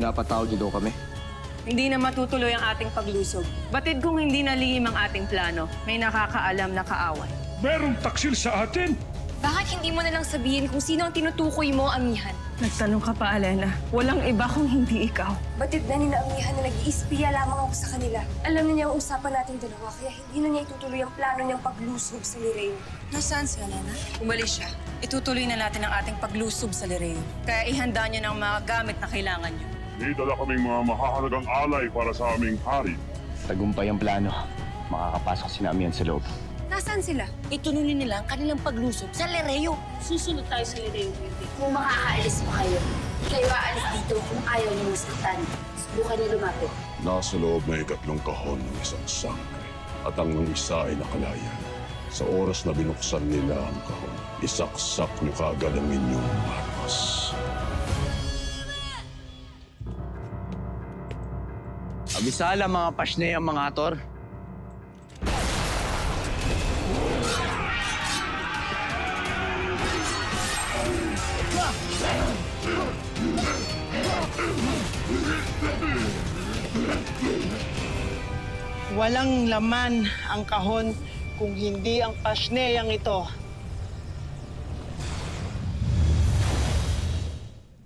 Pinapatawag niyo daw kami. Hindi na matutuloy ang ating paglusob. Batid kung hindi nalihim ang ating plano, may nakakaalam na kaaway. Merong taksil sa atin! Bakit hindi mo na lang sabihin kung sino ang tinutukoy mo, Amihan? Nagtanong ka pa, Alena. Walang iba kung hindi ikaw. Batid na ni na Amihan na nag-iispiya lamang ako sa kanila. Alam na niya ang usapan nating dalawa, kaya hindi na niya itutuloy ang plano niyang paglusob sa Lireo. Nasaan si Alena? Umalis siya. Itutuloy na natin ang ating paglusob sa Lireo. Kaya ihanda niyo ng mga gamit na kailangan niyo. May dala kaming mga mahahalagang alay para sa aming hari. Tagumpay ang plano. Makakapasok si Amihan sa loob. Nasaan sila? Itununin nila ang kanilang paglusob sa Lireo. Susunod tayo sa Lireo, Beauty. Kung makakaalis pa kayo, kayo aalis dito kung ayaw niyo masaktan. Subukan niyo lumapit. Nasa loob na ikatlong kahon ng isang sangre. At ang isa ay nakalaya. Sa oras na binuksan nila ang kahon, isaksak niyo kaagad ang inyong armas. Abisala mga pasne ang mga ator. Walang laman ang kahon kung hindi ang pasneyang ito.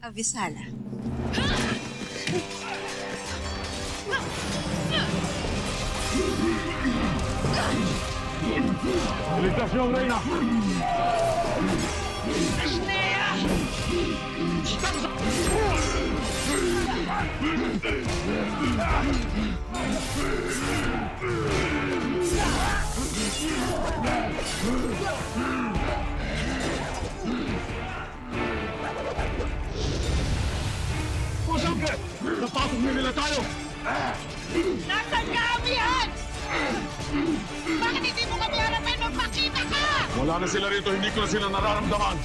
Avisala. Iligtas niyo ang reyna! Masangke! Napasok nila tayo! Nasaan ka, Amihan? Bakit hindi mo kami harapan? Magpakita ka! Wala na sila rito, hindi ko na sila nararamdaman.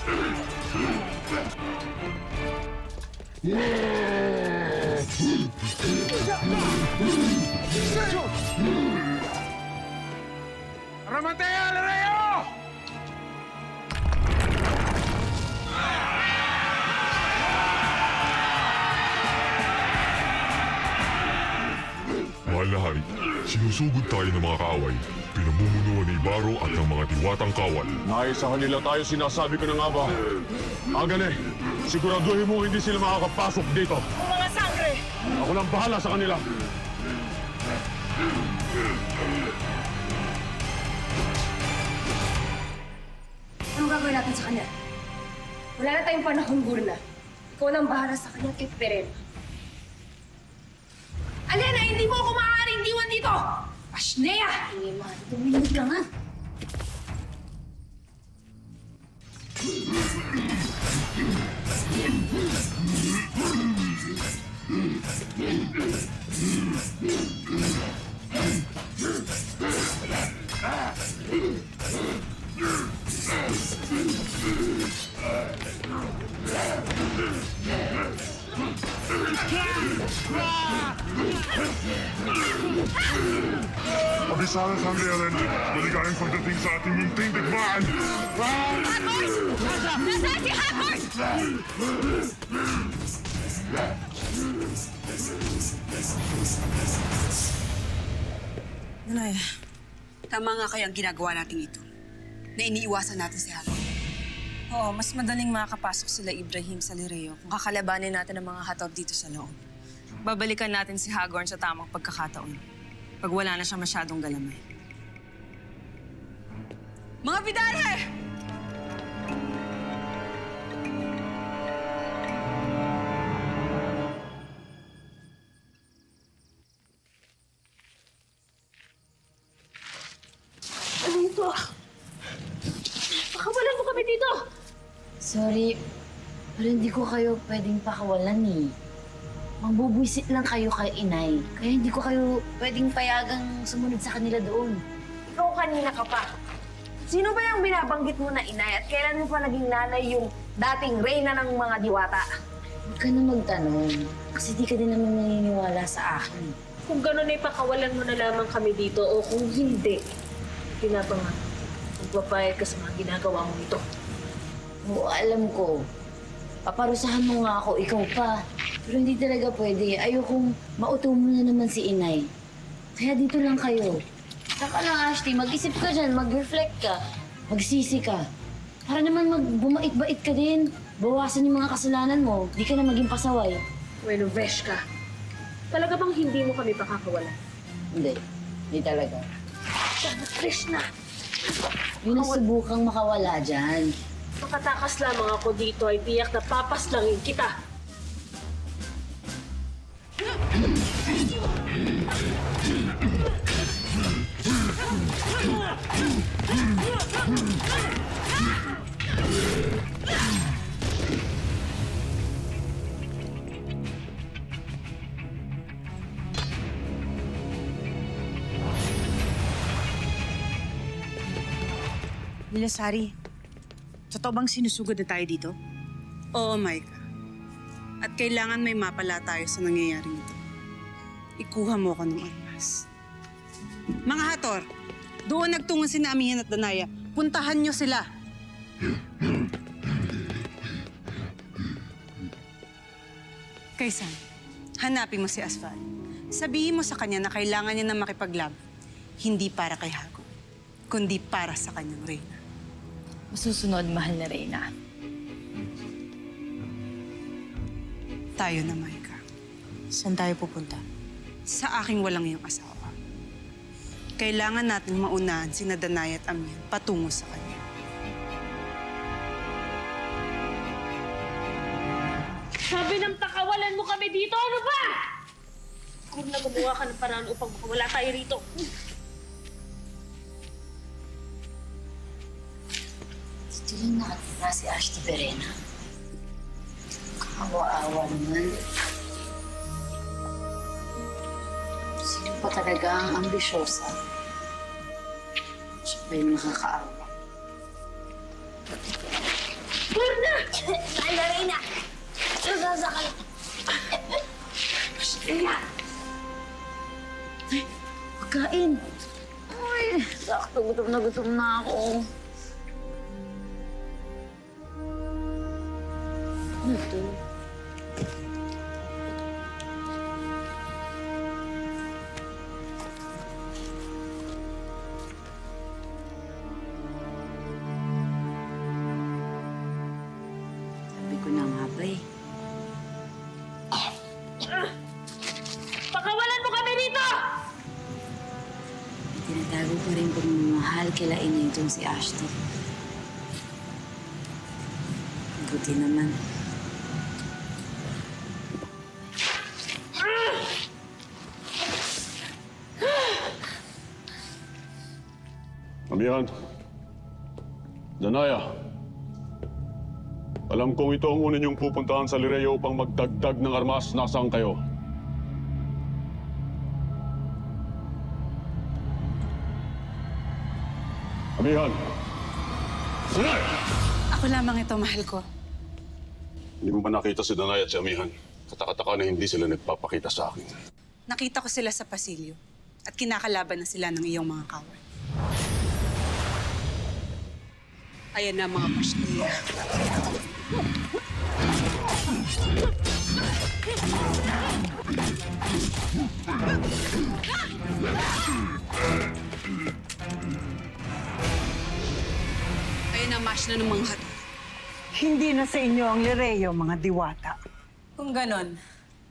Ramatea, Lireo! Mahal na hari, sinusugod tayo ng mga kaaway. Pinamumunuan ni Ibaro at ng mga diwatang kawal. Naisahan nila tayo, sinasabi ko na nga ba? Agane, siguraduhin mo hindi sila makakapasok dito. Mga sangre! Ako lang bahala sa kanila. Anong gagawin natin sa kanya? Wala na tayong panahon, Burna. Ikaw nang bahala sa kanya kay Peren. Alena, hindi mo ako maaaring diwan dito! Pasnea! Hindi, mahal. Tumingin ka nga. Abisala Sangre Ellen, maligayang pagdating sa ating munting digmaan. Haggard! Nasaan si Haggard? Nanay, tama nga kaya ang ginagawa natin ito. Na iniiwasan natin si Haggard. Oo, mas madaling makakapasok sila Ibrahim sa Lireo kung kakalabanin natin ang mga hatob dito sa loob. Babalikan natin si Haggard sa tamang pagkakataon. Pag wala na siya masyadong galamay. Mga Vidale! Ano ito? Pakawalan mo kami dito! Sorry, pero hindi ko kayo pwedeng pakawalan eh. Mangbubuisit lang kayo kay inay. Kaya hindi ko kayo pwedeng payagang sumunod sa kanila doon. Ikaw kanina ka pa. Sino ba yung binabanggit mo na inay at kailan mo pa naging nanay yung dating reyna ng mga diwata? Huwag ka na magtanong. Kasi di ka din naman naniniwala sa akin. Kung gano'n ay pakawalan mo na lamang kami dito o kung hindi, pinapanga, magpapayag ka sa mga ginagawa mo ito. Oo, alam ko. Paparusahan mo nga ako, ikaw pa. Pero hindi talaga pwede. Ayokong mauto mo na naman si inay. Kaya dito lang kayo. Saka lang, Ashley, mag-isip ka dyan, mag-reflect ka, magsisi ka. Para naman bumait-bait ka din. Bawasan yung mga kasalanan mo. Di ka na maging pasaway. Bueno, Vesh ka. Talaga bang hindi mo kami pakakawalan? Hindi. Hindi talaga. Krishna! Yung nasubukang makawala dyan. Makatakas lamang ako dito ay tiyak na papaslangin kita. Nilasari, totoo bang sinusugod na tayo dito? Oo, Maika. At kailangan may mapala tayo sa nangyayaring ito. Ikuha mo ko ng armas. Mga Hator, doon nagtungo si Amihan at Danaya. Puntahan niyo sila. Kaysan, hanapin mo si Asfal. Sabihin mo sa kanya na kailangan niya na makipaglaban. Hindi para kay Hago, kundi para sa kanyang reyna. Masusunod, mahal na Reyna. Tayo na, Maika. Saan tayo pupunta? Sa aking walang iyong asawa. Kailangan nating maunahan si Danaya at Amihan patungo sa kanya. Sabi ng pakawalan mo kami dito, ano ba? Kung gumawa ka ng paraan upang makawala tayo rito. Dito lang nakatira si Ashley Verena. Kaawa-awa naman. Sino pa talaga ang ambisyosa? Siya pa yung nakakaawa. Lorna! Mahal na Reyna! Sasakal! Reyna! Pagkain! Ay, sakto. Gutom na ako. Ano ito? Sabi ko na nga ba eh. Pakawalan mo kami dito! May tinatago pa rin pagmamahal kila inay itong si Ashley. Buti naman. Amihan. Danaya. Alam kong ito ang una niyong pupuntahan sa Lireo upang magdagdag ng armas. Nasaan kayo? Amihan! Danaya! Ako lamang ito, mahal ko. Hindi mo ba nakita si Danaya at si Amihan? Katakataka na hindi sila nagpapakita sa akin. Nakita ko sila sa pasilyo at kinakalaban na sila ng iyong mga kawal. Ayan na mga pasniya. Ayan ang mash na ng mga hato. Hindi na sa inyo ang Lireo, mga diwata. Kung ganon,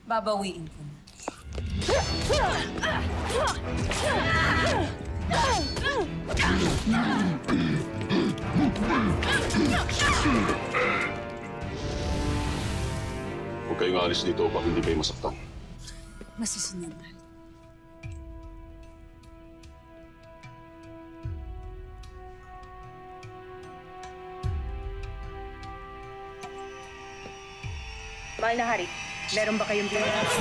babawiin ko na. Huwag kayong alis dito upang hindi kayo masaktan. Masusunod, mahal. Mahal na hari, meron ba kayong pinag-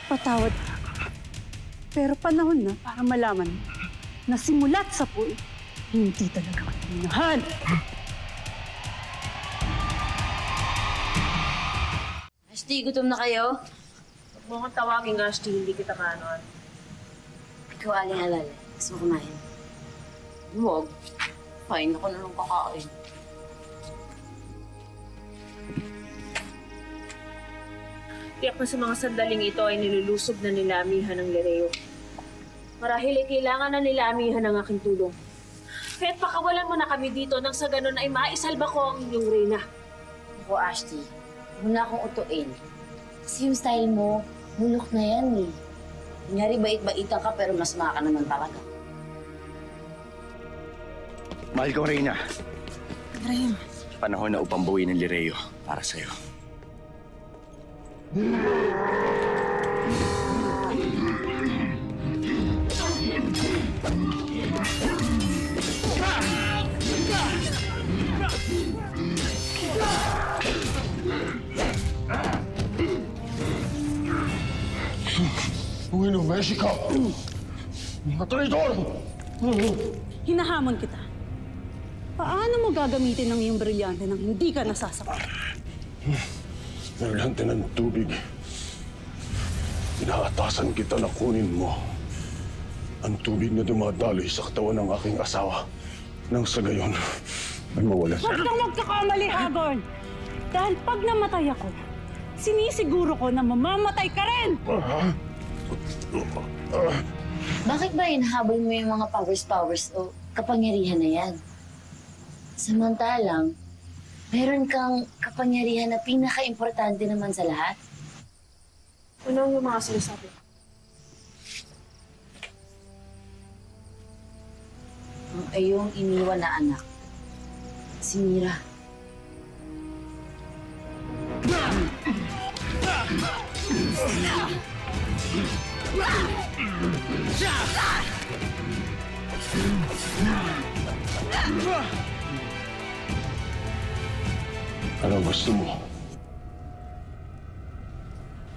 Patawad. Pero panahon na para malaman na simulat sa pool, hindi talaga kaminahan. Ashley, gutom na kayo? Huwag mo akong tawagin, Ashley, hindi kita kaanoan. Ikaw, Aling Alala. Gusto mo kumain? Huwag. Fine, ako na lang kakain. Tiyak na sa mga sandaling ito ay nilulusob na nila Amihan ng Lereo. Marahil ay kailangan na nila Amihan ng aking tulong. Kaya't pakawalan mo na kami dito nang sa ganun ay maisalba ko ang inyong reyna. Ako, Ashley, huwag na akong utuin. Kasi yung style mo, bulok na yan eh. Kunyari, bait-baitan ka pero masama ka naman talaga. Mahal ko, Reyna. Ibrahim. Panahon na upang buuin ng Lireo para sa'yo. Buhay ng Mexico! Mga traidor! Hinahamon kita. Paano mo gagamitin ang iyong brilyante nang hindi ka nasasakot? Brilyante ng tubig. Inaatasan kita na kunin mo ang tubig na dumadaloy sa katawan ng aking asawa. Nang sa gayon, ay mawala siya. Huwag kang magkakamali, Hagorn! Dahil pag namatay ako, sinisiguro ko na mamamatay ka rin! Bakit ba hinahabol mo yung mga powers o kapangyarihan na yan? Samantalang, meron kang kapangyarihan na pinaka-importante naman sa lahat. Ano yung mga sinasabi? Ang iyong iniwan na anak, si Mira. Ano gusto mo?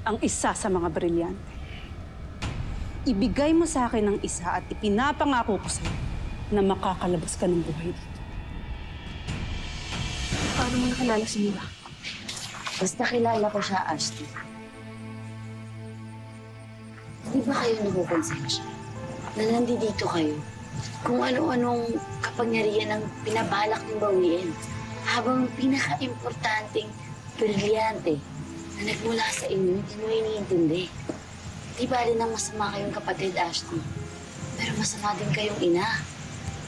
Ang isa sa mga brilyante. Ibigay mo sa akin ang isa at ipinapangako ko sa'yo na makakalabas ka ng buhay dito. Paano mo nakilala si Mira? Basta kilala ko siya, Ashley. Di ba kayo nagukonsensya na nandito kayo kung ano-anong kapangyarihan ang pinabalak ng bawiin habang pinaka-importanting brilyante na nagmula sa inyo, hindi mo iniintindi. Di ba rin ang masama kayong kapatid, Ashley? Pero masama din kayong ina.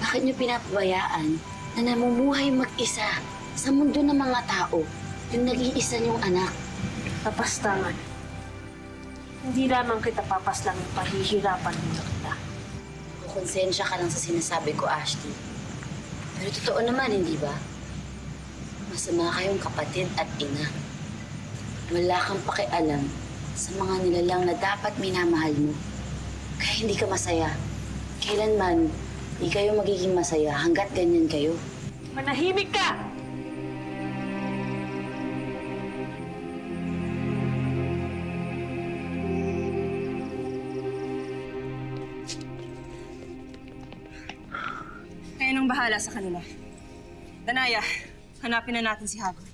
Bakit niyo pinapabayaan na namumuhay mag-isa sa mundo ng mga tao yung nag-iisa niyong anak? Papastangan. Hindi lamang kita papaslang yung pahihirapan nito kita. Konsensya ka lang sa sinasabi ko, Ashley. Pero totoo naman, hindi ba? Masama kayong kapatid at ina. Wala kang pakialam sa mga nilalang na dapat minamahal mo. Kaya hindi ka masaya. Kailanman, hindi kayo magiging masaya hanggat ganyan kayo. Manahimik ka! Kayo nang bahala sa kanila. Danaya, hanapin na natin si Hagorn.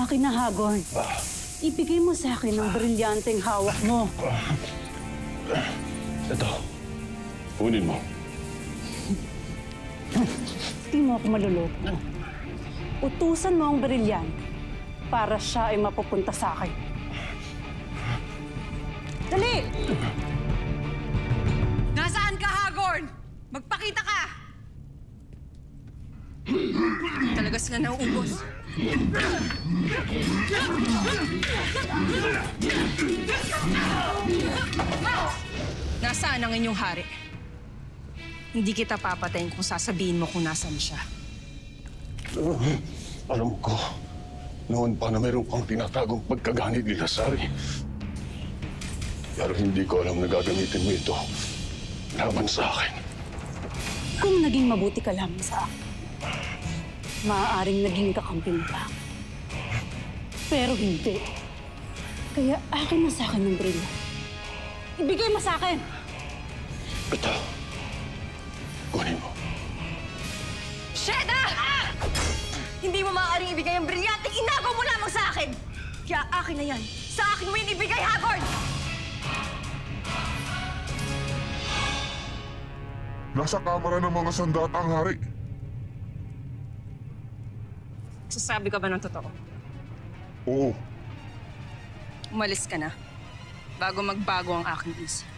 Akin na, Hagorn. Ibigay mo sa akin ang brilyanteng hawak mo. Ito. Kunin mo. Hindi mo ako maluloko. Utusan mo ang brilyante para siya ay mapupunta sa akin. Dali! Nasaan ka, Hagorn? Magpakita ka! Talaga sila nauubos. Nasaan ang inyong hari? Hindi kita papatayin kung sasabihin mo kung nasaan siya. Alam ko, noon pa na mayroon pang tinatagong pagkaganid ni Lazari. Pero hindi ko alam na gagamitin mo ito laban sa akin. Kung naging mabuti ka lamang sa akin, maaaring naging kakampi mo pa. Pero hindi. Kaya akin na sa akin ng brilya. Ibigay mo sa akin! Ito. Kunin mo. Sheda! Hindi mo maaaring ibigay ang brilyanteng inagaw mo lamang sa akin! Kaya akin na yan! Sa akin mo yan ibigay, Hagord! Nasa kamara ng mga sandatang hari. Sasabi ka ba ng totoo? Oo. Umalis ka na bago magbago ang aking isip.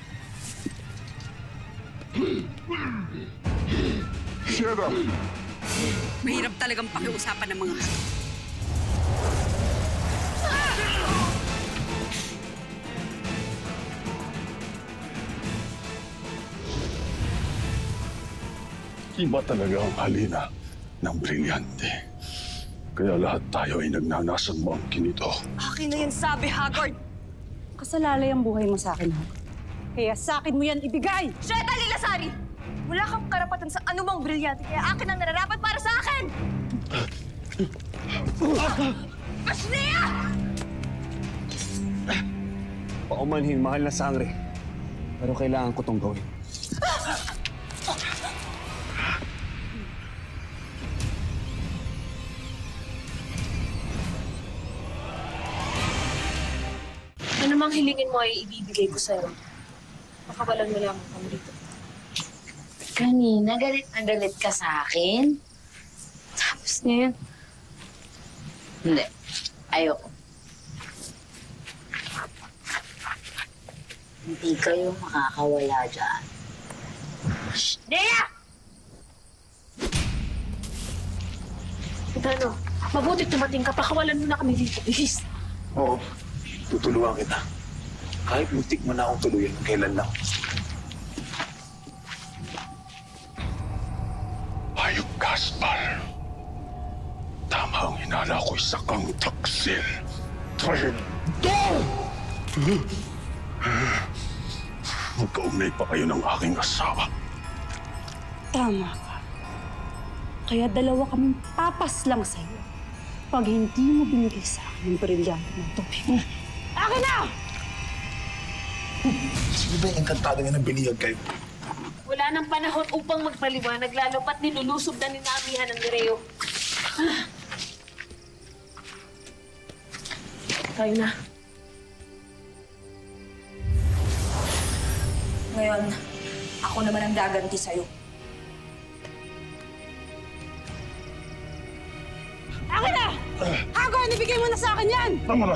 Shera! Mahirap talagang pakiusapan ng mga hato. Iba talaga ang halina ng brilyante. Kaya lahat tayo ay nagnanasang maangkin ito. Akin na yan sabi, Hagord! Kasalalay ang buhay mo sa akin, ha? Kaya sa akin mo yan ibigay! Sheta Lilasari! Wala kang karapatan sa anumang brilyante, kaya akin ang nararapat para sa akin! Ashlea! Paumanhin, mahal na sangre. Pero kailangan ko tong gawin. Ano mang hilingin mo ay ibibigay ko sa'yo. Makawalan mo lamang kami dito. Kanina, galit na galit ka sa akin. Tapos ngayon, hindi. Ayoko. Hindi kayo makakawala dyan. Dea! Ano? Mabuti tumating ka. Pakawalan mo na kami dito. Please. Oo, tutulungan kita. Kahit muntik mo na akong tuluyan, kailan lang. Hayop Gaspar. Tama ang hinala ko, isa kang taksil. Traidor! Magkaugnay pa kayo ng aking asawa. Tama ka. Kaya dalawa kaming papas lang sa'yo. Pag hindi mo binigay sa akin ng brilyante ng tubig. Akin na! Sino ba yung enkantado nga ng biniyag kayo? Wala nang panahon upang magpaliwanag, lalo pat nilulusob na ninaamihan ng Nereo. Tayo na. Ngayon, ako naman ang gaganti sa'yo. Akin na! Hagord, ibigay mo na sa akin yan! Tama na!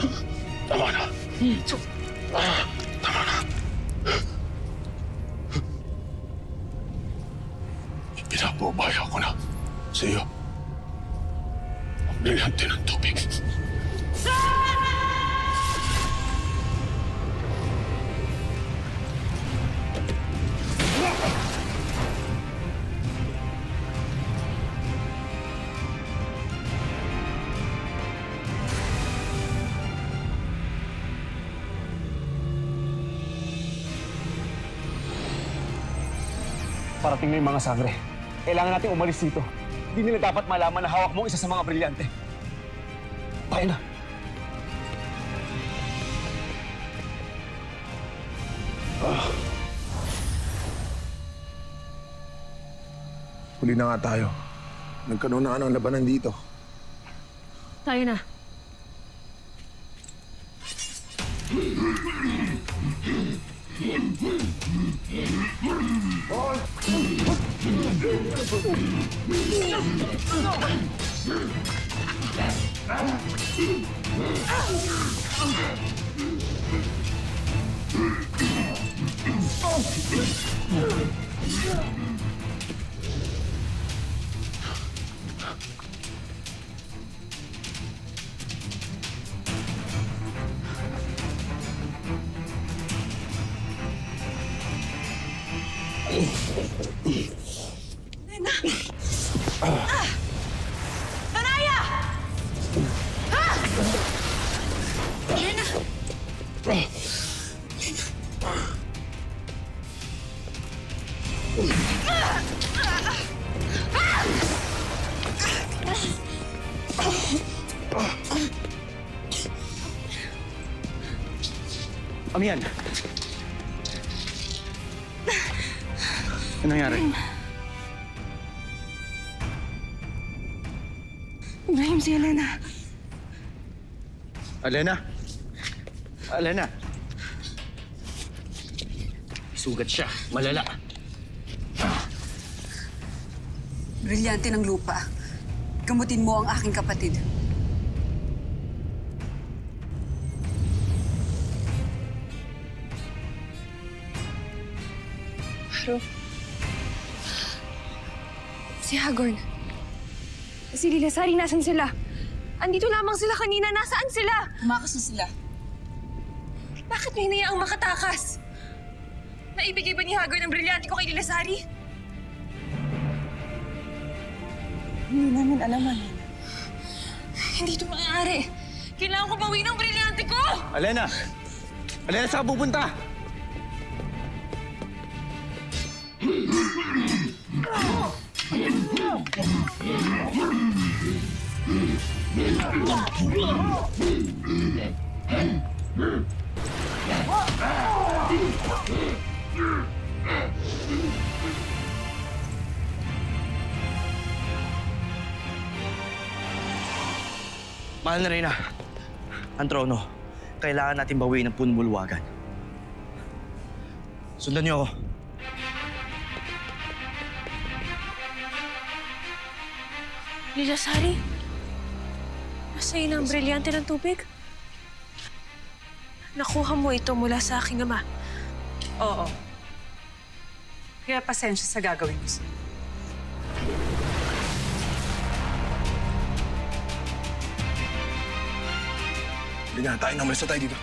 Tama na! Tama na! Pinapabaya ko na sa iyo ang brilyante ng tubig. Parating na yung mga sangre. Kailangan natin umalis dito. Hindi nila dapat malaman na hawak mo isa sa mga brilyante. Tayo na. Huli na nga tayo. Nagkaroon na ng labanan dito. Tayo na. Nanaya! Ha? Lena! Ano yan? Ano nangyari? Ibrahim, si Elena. Elena? Elena? Sugat siya. Malala. Brilyante ng lupa. Gamutin mo ang aking kapatid. Haro. Si Hagorn. Si Lilasari, nasan sila? Andito lamang sila kanina. Nasaan sila? Tumakas na sila. Bakit may hinayaang makatakas? Naibigay ba ni Hagorn ang brilyante ko kay Lilasari? Hindi namin alam, Hindi ito maaari. Kailangan ko bawiin ang brilyante ko! Elena! Elena, saan ka pupunta? Mahal na Reyna, ang trono, kailangan natin bawiin ang punong bulwagan. Sundan niyo ako. Lilasari? Nasa iyo ang brilyante ng tubig? Nakuha mo ito mula sa aking ama. Oo. Kaya pasensya sa gagawin ko sa'yo. Hindi na tayo. Namalis na tayo dito.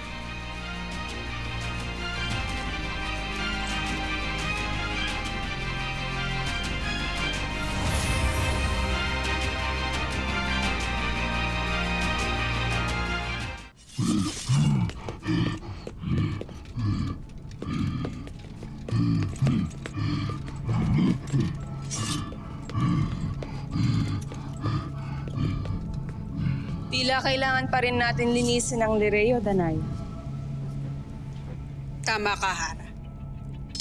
Tila kailangan pa rin natin linisin ang Lireo, Danay. Tama ka, Hara.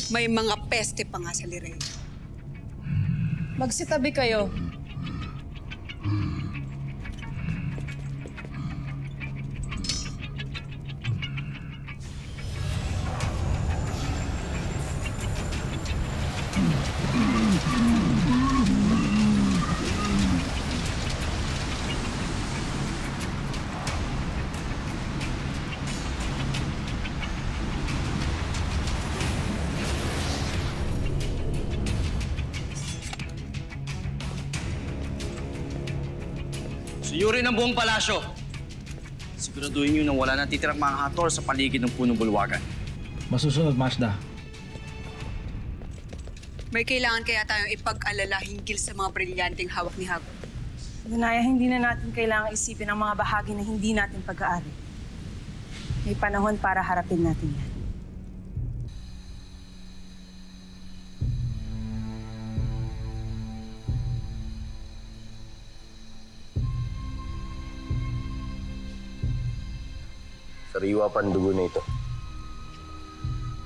May mga peste pa nga sa Lireo. Magsitabi kayo. Suyurin ang buong palasyo. Siguraduhin niyo na wala nang titirang mga hator sa paligid ng punong bulwagan. Masusunod, Mazda. May kailangan kaya tayong ipag-alala hinggil sa mga brilyanteng hawak ni Hagorn. Danaya, hindi na natin kailangang isipin ang mga bahagi na hindi natin pag-aari. May panahon para harapin natin yan. Sariwa pa ang dugo na ito.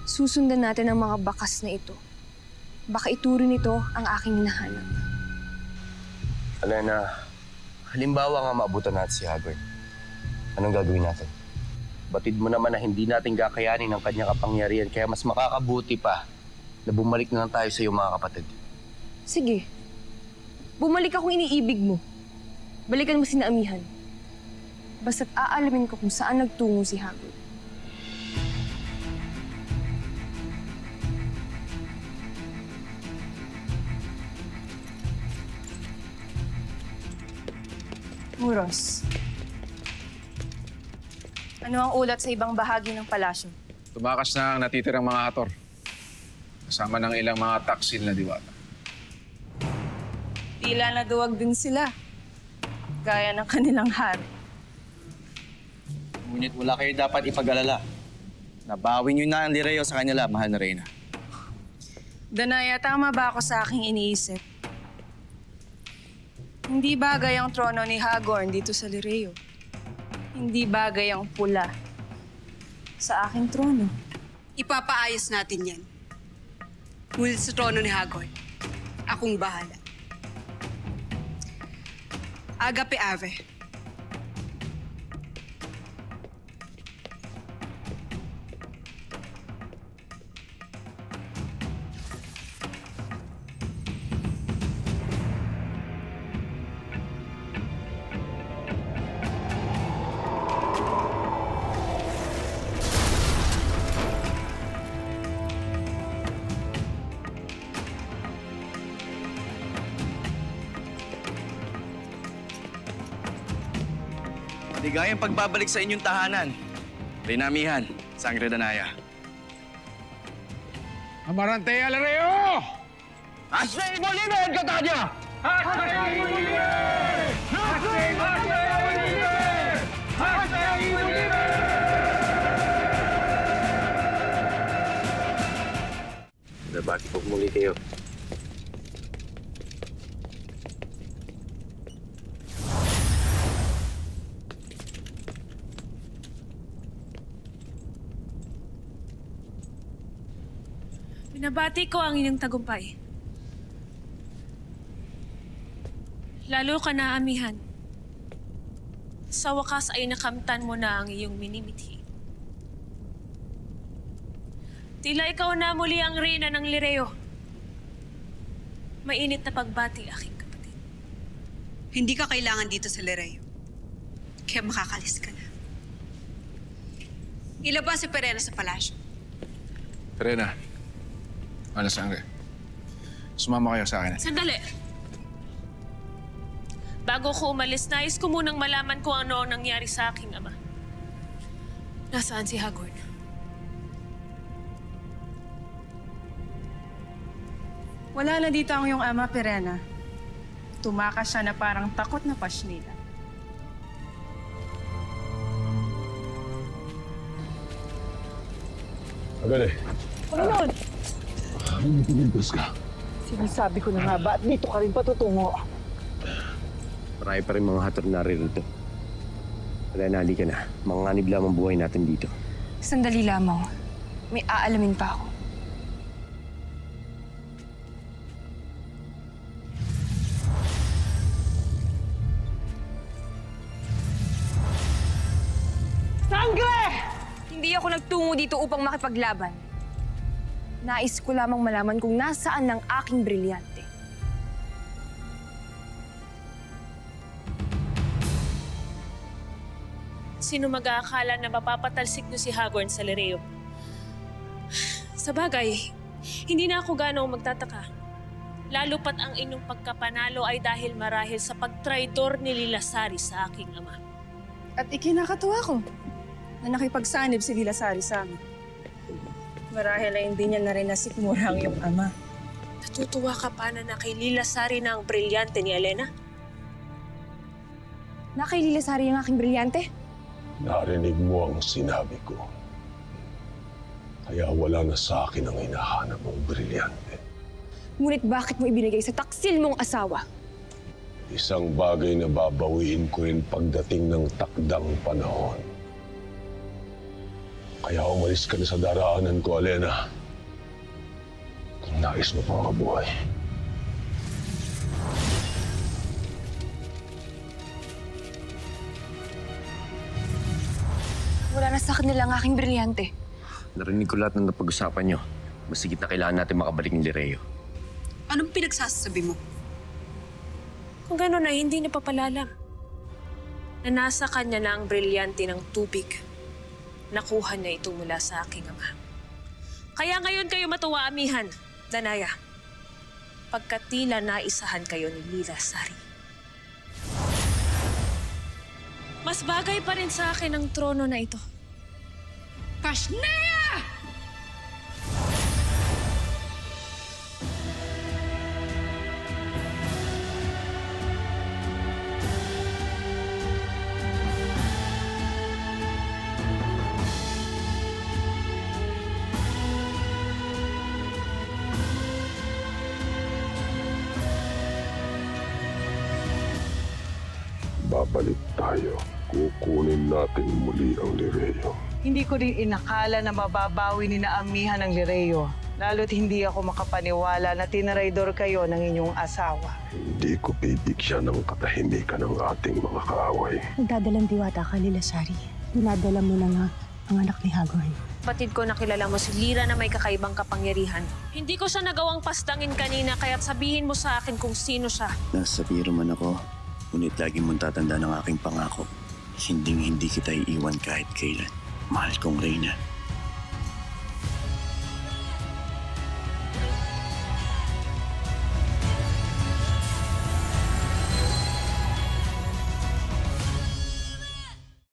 Susundan natin ang mga bakas na ito. Baka ituring nito ang aking hinahanap. Elena, halimbawa nga maabutan natin si Hagorn. Anong gagawin natin? Batid mo naman na hindi natin kakayanin ang kanyang kapangyarihan, kaya mas makakabuti pa na bumalik na lang tayo sa iyong mga kapatid. Sige. Bumalik akong iniibig mo. Balikan mo sina Amihan. Basta't aalamin ko kung saan nagtungo si Hagorn. Muros. Ano ang ulat sa ibang bahagi ng palasyo? Tumakas na ang natitirang mga hator. Kasama ng ilang mga taksil na diwata. Tila naduwag din sila. Gaya ng kanilang hari. Ngunit wala kayo dapat ipag-alala. Nabawin niyo na ang Lireo sa kanila, mahal na Reyna. Danaya, tama ba ako sa aking iniisip? Hindi bagay ang trono ni Hagorn dito sa Lireo. Hindi bagay ang pula sa aking trono. Ipapaayos natin yan. Ngunit sa trono ni Hagorn, akong bahala. Agape Ave. Maligayang pagbabalik sa inyong tahanan. Reyna Amihan, Sangre Danaya. Amarante Alareo! Hashtag Bolivar, Catania! Hashtag Bolivar! Hashtag Bolivar! Hashtag Bolivar! Nabati po muli kayo. Binabati ko ang inyong tagumpay. Lalo ka na, Amihan. Sa wakas ay nakamtan mo na ang iyong minimithi. Tila ikaw na muli ang reyna ng Lireo. Mainit na pagbati, aking kapatid. Hindi ka kailangan dito sa Lireo. Kaya makakalis ka na. Ilabas si Perena sa palasyo. Perena, Alas Sangre. Sumama kayo sa akin. Sandali! Bago ko umalis, nais ko munang malaman kung ano ang nangyari sa aking ama. Nasaan si Hagorn? Wala na dito ang iyong ama, Perena. Tumakas siya na parang takot na pasnila. Agad Panginoon! Pinipintas ka. Sinasabi ko na nga ba at dito ka rin patutungo? Marami pa rin mga hator naririto. Wala, halika na. Manganib lamang buhay natin dito. Sandali lamang. May aalamin pa ako. Sangre! Hindi ako nagtungo dito upang makipaglaban. Nais ko lamang malaman kung nasaan ang aking brilyante. Sino mag-aakala na mapapatalsik niyo si Hagorn sa Lireo? Sa bagay, hindi na ako ganong magtataka. Lalo pat ang inyong pagkapanalo ay dahil marahil sa pagtraidor ni Lilasari sa aking ama. At ikinakatuwa ko na nakipagsanib si Lilasari sa amin. Marahil ay hindi niya na rin nasikmura ang iyong ama. Natutuwa ka pa na kay Lilasari na ang brilyante ni Elena? Na kay Lilasari ang aking brilyante? Narinig mo ang sinabi ko. Kaya wala na sa akin ang hinahanap mong brilyante. Ngunit bakit mo ibinigay sa taksil mong asawa? Isang bagay na babawiin ko rin pagdating ng takdang panahon. Kaya umalis ka na sa daraanan ko, Elena. Kung nais mo pang mabuhay. Wala na sa kanila ang aking brilyante. Narinig ko lahat ng napag-usapan nyo. Mas higit na kailangan natin makabalik ng Lireo. Anong pinagsasabi mo? Kung gano'n ay hindi napapalalam. Na nasa kanya na ang brilyante ng tubig. Nakuha niya ito mula sa aking ama. Kaya ngayon kayo matuwa, Amihan, Danaya. Pagkat tila naisahan kayo ni Lilasari. Mas bagay pa rin sa akin ang trono na ito. Pasnea! Babalik tayo. Kukunin natin muli ang Lireo. Hindi ko rin inakala na mababawi ni na Amihan ng Lireo. Lalo't hindi ako makapaniwala na tinraidor kayo ng inyong asawa. Hindi ko bibigyan ng katahimikan ng ating mga kaaway. Nagdadalang diwata ka, Lilasari. Dinadala mo na nga ang anak ni Hagorn. Batid ko nakilala mo si Lyra na may kakaibang kapangyarihan. Hindi ko siya nagawang pastangin kanina kaya't sabihin mo sa akin kung sino siya. Nasa biro man ako, ngunit lagi mong tatanda ng aking pangako. Hindi kita iiwan kahit kailan. Mahal kong Reyna.